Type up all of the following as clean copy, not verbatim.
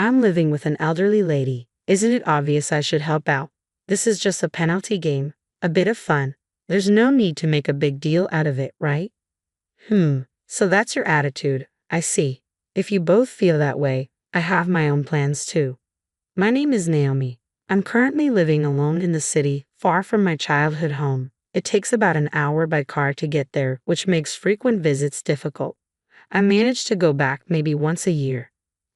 I'm living with an elderly lady. Isn't it obvious I should help out? This is just a penalty game, a bit of fun. There's no need to make a big deal out of it, right? So that's your attitude. I see. If you both feel that way, I have my own plans too. My name is Naomi. I'm currently living alone in the city, far from my childhood home. It takes about an hour by car to get there, which makes frequent visits difficult. I manage to go back maybe once a year.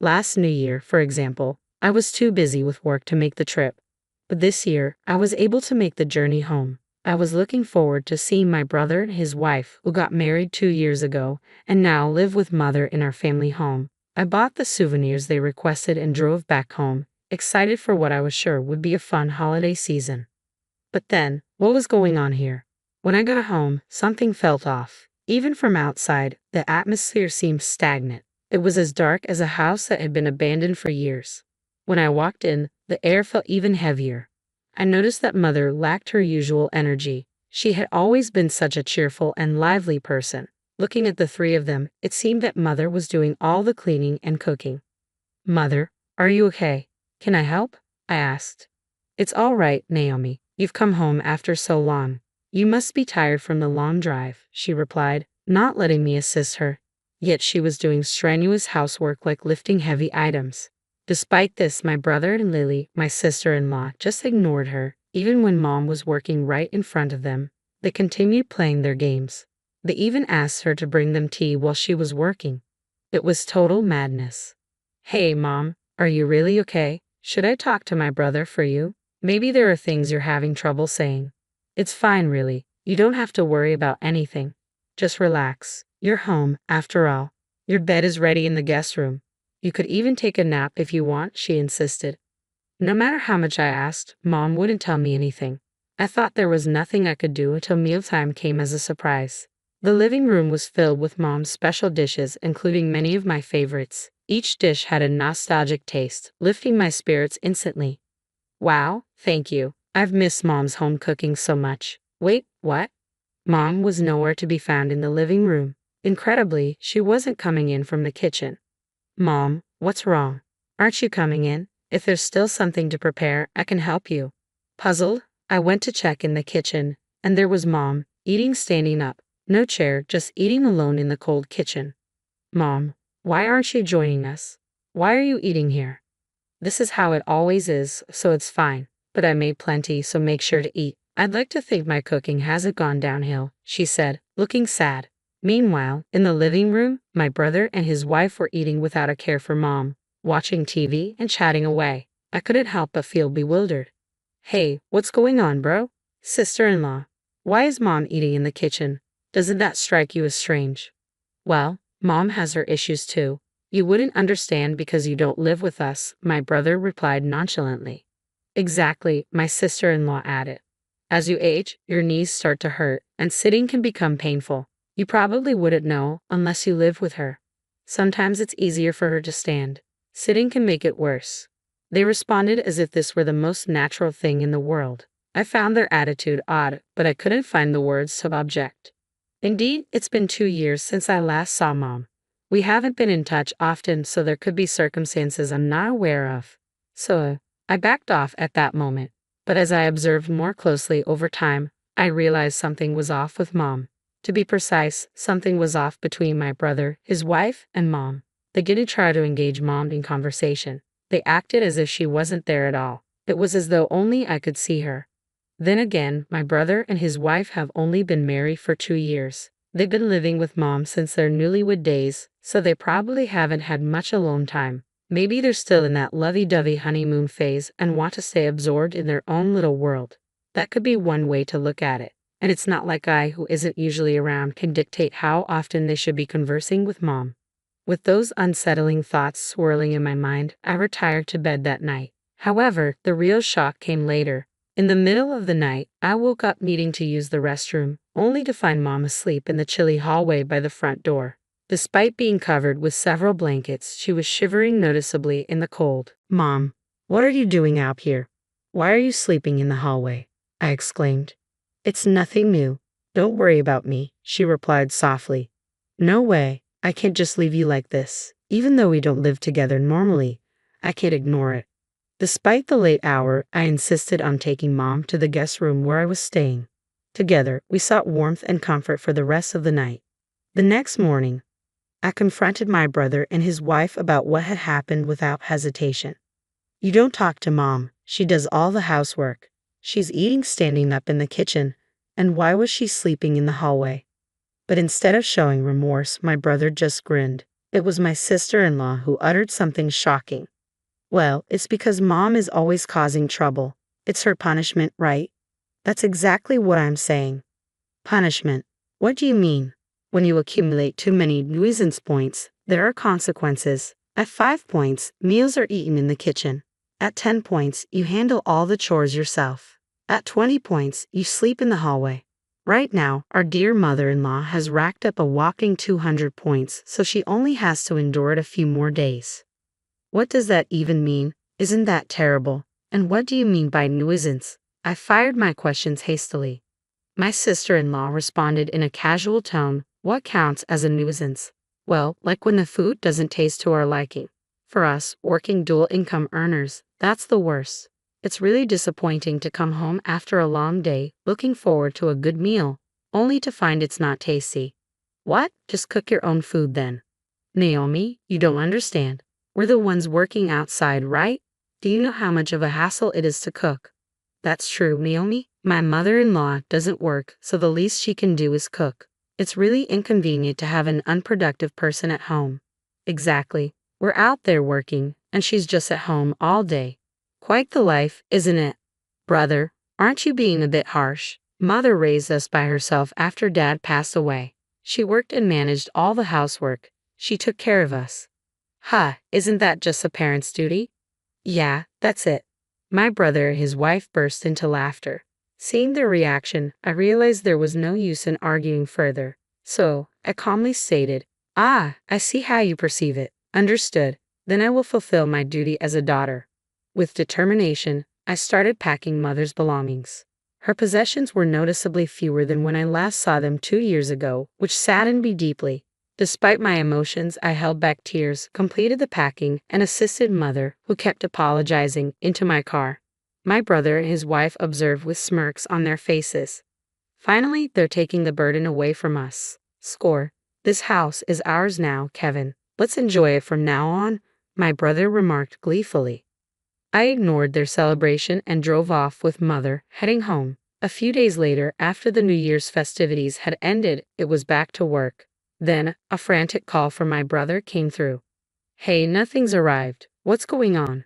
Last New Year, for example, I was too busy with work to make the trip. But this year, I was able to make the journey home. I was looking forward to seeing my brother and his wife, who got married 2 years ago, and now live with mother in our family home. I bought the souvenirs they requested and drove back home, excited for what I was sure would be a fun holiday season. But then, what was going on here? When I got home, something felt off. Even from outside, the atmosphere seemed stagnant. It was as dark as a house that had been abandoned for years. When I walked in, the air felt even heavier. I noticed that mother lacked her usual energy. She had always been such a cheerful and lively person. Looking at the three of them, it seemed that mother was doing all the cleaning and cooking. "Mother, are you okay? Can I help?" I asked. "It's all right, Naomi. You've come home after so long. You must be tired from the long drive," she replied, not letting me assist her. Yet she was doing strenuous housework like lifting heavy items. Despite this, my brother and Lily, my sister-in-law, just ignored her. Even when Mom was working right in front of them, they continued playing their games. They even asked her to bring them tea while she was working. It was total madness. "Hey, Mom, are you really okay? Should I talk to my brother for you? Maybe there are things you're having trouble saying." "It's fine, really. You don't have to worry about anything. Just relax. You're home, after all. Your bed is ready in the guest room. You could even take a nap if you want," she insisted. No matter how much I asked, Mom wouldn't tell me anything. I thought there was nothing I could do until mealtime came as a surprise. The living room was filled with Mom's special dishes, including many of my favorites. Each dish had a nostalgic taste, lifting my spirits instantly. "Wow, thank you. I've missed Mom's home cooking so much." "Wait, what?" Mom was nowhere to be found in the living room. Incredibly, she wasn't coming in from the kitchen. "Mom, what's wrong? Aren't you coming in? If there's still something to prepare, I can help you." Puzzled, I went to check in the kitchen, and there was Mom, eating standing up. No chair, just eating alone in the cold kitchen. "Mom, why aren't you joining us? Why are you eating here?" "This is how it always is, so it's fine. But I made plenty, so make sure to eat. I'd like to think my cooking hasn't gone downhill," she said, looking sad. Meanwhile, in the living room, my brother and his wife were eating without a care for Mom, watching TV and chatting away. I couldn't help but feel bewildered. "Hey, what's going on, bro? Sister-in-law, why is Mom eating in the kitchen? Doesn't that strike you as strange?" "Well, Mom has her issues too. You wouldn't understand because you don't live with us," my brother replied nonchalantly. "Exactly," my sister-in-law added. "As you age, your knees start to hurt, and sitting can become painful. You probably wouldn't know unless you live with her. Sometimes it's easier for her to stand. Sitting can make it worse." They responded as if this were the most natural thing in the world. I found their attitude odd, but I couldn't find the words to object. Indeed, it's been 2 years since I last saw Mom. We haven't been in touch often, so there could be circumstances I'm not aware of. So, I backed off at that moment. But as I observed more closely over time, I realized something was off with Mom. To be precise, something was off between my brother, his wife, and Mom. They didn't try to engage Mom in conversation. They acted as if she wasn't there at all. It was as though only I could see her. Then again, my brother and his wife have only been married for 2 years. They've been living with Mom since their newlywed days, so they probably haven't had much alone time. Maybe they're still in that lovey-dovey honeymoon phase and want to stay absorbed in their own little world. That could be one way to look at it. And it's not like I, who isn't usually around, can dictate how often they should be conversing with Mom. With those unsettling thoughts swirling in my mind, I retired to bed that night. However, the real shock came later. In the middle of the night, I woke up needing to use the restroom, only to find Mom asleep in the chilly hallway by the front door. Despite being covered with several blankets, she was shivering noticeably in the cold. "Mom, what are you doing out here? Why are you sleeping in the hallway?" I exclaimed. "It's nothing new. Don't worry about me," she replied softly. "No way. I can't just leave you like this. Even though we don't live together normally, I can't ignore it. Despite the late hour, I insisted on taking Mom to the guest room where I was staying. Together, we sought warmth and comfort for the rest of the night. The next morning, I confronted my brother and his wife about what had happened without hesitation. You don't talk to Mom. She does all the housework. She's eating standing up in the kitchen. And why was she sleeping in the hallway? But instead of showing remorse, my brother just grinned. It was my sister-in-law who uttered something shocking. Well, it's because Mom is always causing trouble. It's her punishment, right? That's exactly what I'm saying. Punishment. What do you mean? When you accumulate too many nuisance points, there are consequences. At 5 points, meals are eaten in the kitchen. At 10 points, you handle all the chores yourself. At 20 points, you sleep in the hallway. Right now, our dear mother-in-law has racked up a whopping 200 points, so she only has to endure it a few more days. What does that even mean? Isn't that terrible? And what do you mean by nuisance? I fired my questions hastily. My sister-in-law responded in a casual tone. What counts as a nuisance? Well, like when the food doesn't taste to our liking. For us, working dual-income earners, that's the worst. It's really disappointing to come home after a long day, looking forward to a good meal, only to find it's not tasty. What? Just cook your own food then. Naomi, you don't understand. We're the ones working outside, right? Do you know how much of a hassle it is to cook? That's true, Naomi. My mother-in-law doesn't work, so the least she can do is cook. It's really inconvenient to have an unproductive person at home. Exactly. We're out there working, and she's just at home all day. Quite the life, isn't it? Brother, aren't you being a bit harsh? Mother raised us by herself after Dad passed away. She worked and managed all the housework. She took care of us. Isn't that just a parent's duty? Yeah, that's it. My brother and his wife burst into laughter. Seeing their reaction, I realized there was no use in arguing further. So, I calmly stated, I see how you perceive it. Understood. Then I will fulfill my duty as a daughter. With determination, I started packing Mother's belongings. Her possessions were noticeably fewer than when I last saw them 2 years ago, which saddened me deeply. Despite my emotions, I held back tears, completed the packing, and assisted Mother, who kept apologizing, into my car. My brother and his wife observed with smirks on their faces. Finally, they're taking the burden away from us. Score. This house is ours now, Kevin. Let's enjoy it from now on, my brother remarked gleefully. I ignored their celebration and drove off with Mother, heading home. A few days later, after the New Year's festivities had ended, it was back to work. Then, a frantic call from my brother came through. Hey, nothing's arrived. What's going on?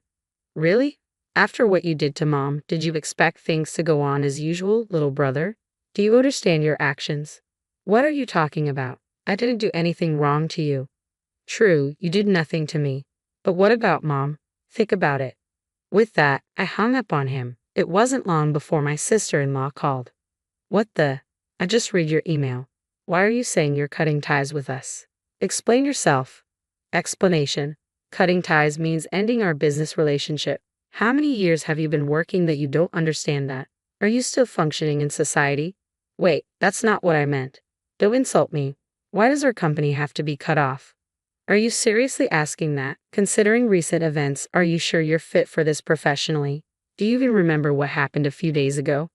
Really? After what you did to Mom, did you expect things to go on as usual, little brother? Do you understand your actions? What are you talking about? I didn't do anything wrong to you. True, you did nothing to me. But what about Mom? Think about it. With that, I hung up on him. It wasn't long before my sister-in-law called. What the? I just read your email. Why are you saying you're cutting ties with us? Explain yourself. Explanation. Cutting ties means ending our business relationship. How many years have you been working that you don't understand that? Are you still functioning in society? Wait, that's not what I meant. Don't insult me. Why does our company have to be cut off? Are you seriously asking that? Considering recent events, are you sure you're fit for this professionally? Do you even remember what happened a few days ago?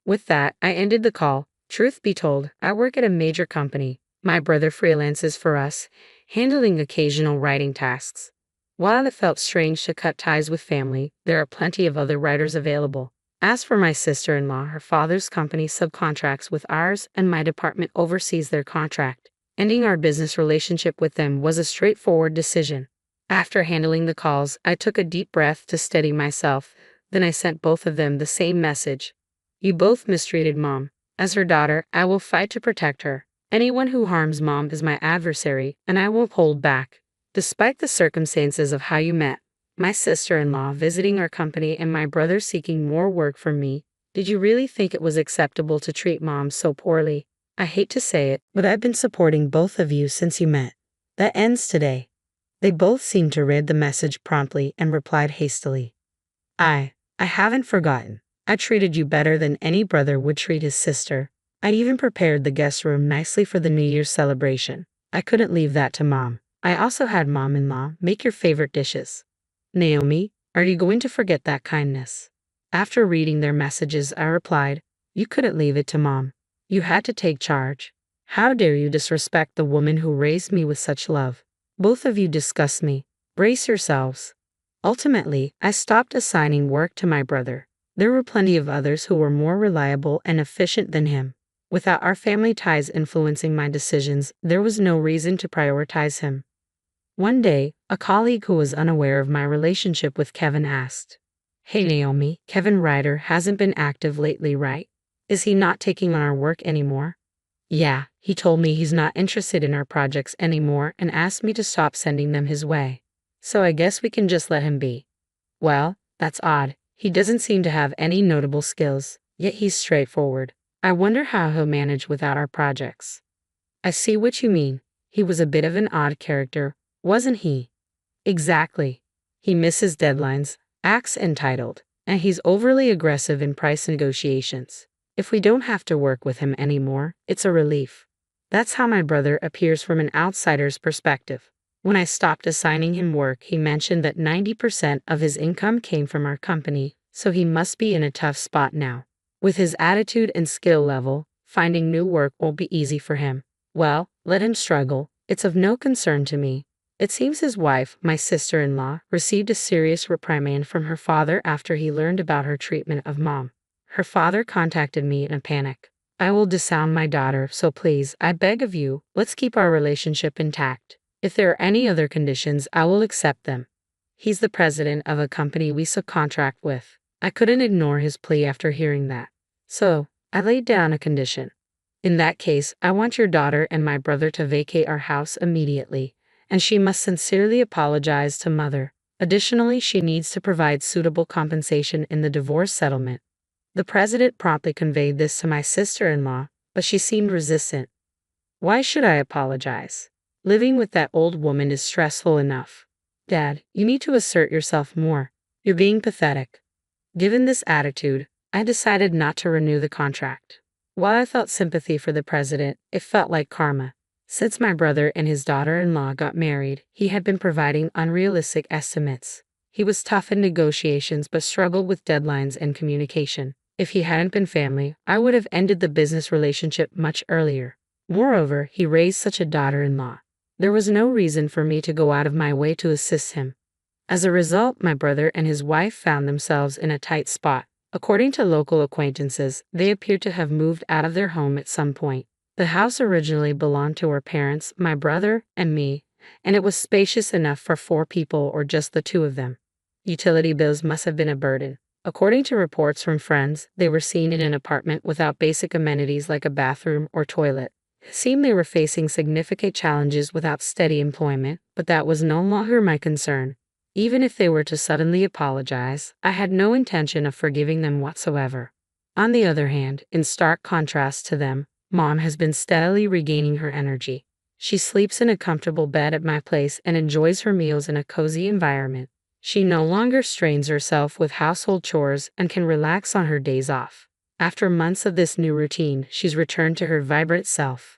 With that, I ended the call. Truth be told, I work at a major company. My brother freelances for us, handling occasional writing tasks. While it felt strange to cut ties with family, there are plenty of other writers available. As for my sister-in-law, her father's company subcontracts with ours, and my department oversees their contract. Ending our business relationship with them was a straightforward decision. After handling the calls, I took a deep breath to steady myself. Then I sent both of them the same message. You both mistreated Mom. As her daughter, I will fight to protect her. Anyone who harms Mom is my adversary, and I won't hold back. Despite the circumstances of how you met, my sister-in-law visiting our company and my brother seeking more work from me, did you really think it was acceptable to treat Mom so poorly? I hate to say it, but I've been supporting both of you since you met. That ends today. They both seemed to read the message promptly and replied hastily. I haven't forgotten. I treated you better than any brother would treat his sister. I even prepared the guest room nicely for the New Year's celebration. I couldn't leave that to Mom. I also had Mom-in-law make your favorite dishes. Naomi, are you going to forget that kindness? After reading their messages, I replied, you couldn't leave it to mom. You had to take charge. How dare you disrespect the woman who raised me with such love? Both of you disgust me. Brace yourselves. Ultimately, I stopped assigning work to my brother. There were plenty of others who were more reliable and efficient than him. Without our family ties influencing my decisions, there was no reason to prioritize him. One day, a colleague who was unaware of my relationship with Kevin asked, Hey Naomi, Kevin Ryder hasn't been active lately, right? Is he not taking on our work anymore? Yeah, he told me he's not interested in our projects anymore and asked me to stop sending them his way. So I guess we can just let him be. Well, that's odd. He doesn't seem to have any notable skills, yet he's straightforward. I wonder how he'll manage without our projects. I see what you mean. He was a bit of an odd character, wasn't he? Exactly. He misses deadlines, acts entitled, and he's overly aggressive in price negotiations. If we don't have to work with him anymore, it's a relief. That's how my brother appears from an outsider's perspective. When I stopped assigning him work, he mentioned that 90% of his income came from our company, so he must be in a tough spot now. With his attitude and skill level, finding new work won't be easy for him. Well, let him struggle. It's of no concern to me. It seems his wife, my sister-in-law, received a serious reprimand from her father after he learned about her treatment of mom. Her father contacted me in a panic. I will disown my daughter, so please, I beg of you, let's keep our relationship intact. If there are any other conditions, I will accept them. He's the president of a company we subcontract with. I couldn't ignore his plea after hearing that. So, I laid down a condition. In that case, I want your daughter and my brother to vacate our house immediately, and she must sincerely apologize to mother. Additionally, she needs to provide suitable compensation in the divorce settlement. The president promptly conveyed this to my sister-in-law, but she seemed resistant. Why should I apologize? Living with that old woman is stressful enough. Dad, you need to assert yourself more. You're being pathetic. Given this attitude, I decided not to renew the contract. While I felt sympathy for the president, it felt like karma. Since my brother and his daughter-in-law got married, he had been providing unrealistic estimates. He was tough in negotiations but struggled with deadlines and communication. If he hadn't been family, I would have ended the business relationship much earlier. Moreover, he raised such a daughter-in-law. There was no reason for me to go out of my way to assist him. As a result, my brother and his wife found themselves in a tight spot. According to local acquaintances, they appeared to have moved out of their home at some point. The house originally belonged to our parents, my brother, and me, and it was spacious enough for 4 people or just the 2 of them. Utility bills must have been a burden. According to reports from friends, they were seen in an apartment without basic amenities like a bathroom or toilet. It seemed they were facing significant challenges without steady employment, but that was no longer my concern. Even if they were to suddenly apologize, I had no intention of forgiving them whatsoever. On the other hand, in stark contrast to them, Mom has been steadily regaining her energy. She sleeps in a comfortable bed at my place and enjoys her meals in a cozy environment. She no longer strains herself with household chores and can relax on her days off. After months of this new routine, she's returned to her vibrant self.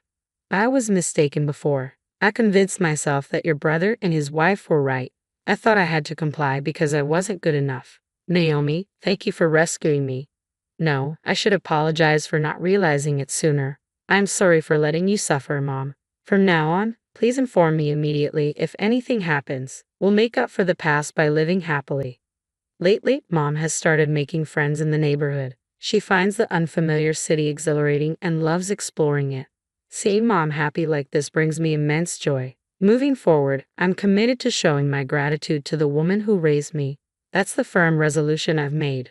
I was mistaken before. I convinced myself that your brother and his wife were right. I thought I had to comply because I wasn't good enough. Naomi, thank you for rescuing me. No, I should apologize for not realizing it sooner. I'm sorry for letting you suffer, Mom. From now on, please inform me immediately if anything happens. We'll make up for the past by living happily. Lately, Mom has started making friends in the neighborhood. She finds the unfamiliar city exhilarating and loves exploring it. Seeing Mom happy like this brings me immense joy. Moving forward, I'm committed to showing my gratitude to the woman who raised me. That's the firm resolution I've made.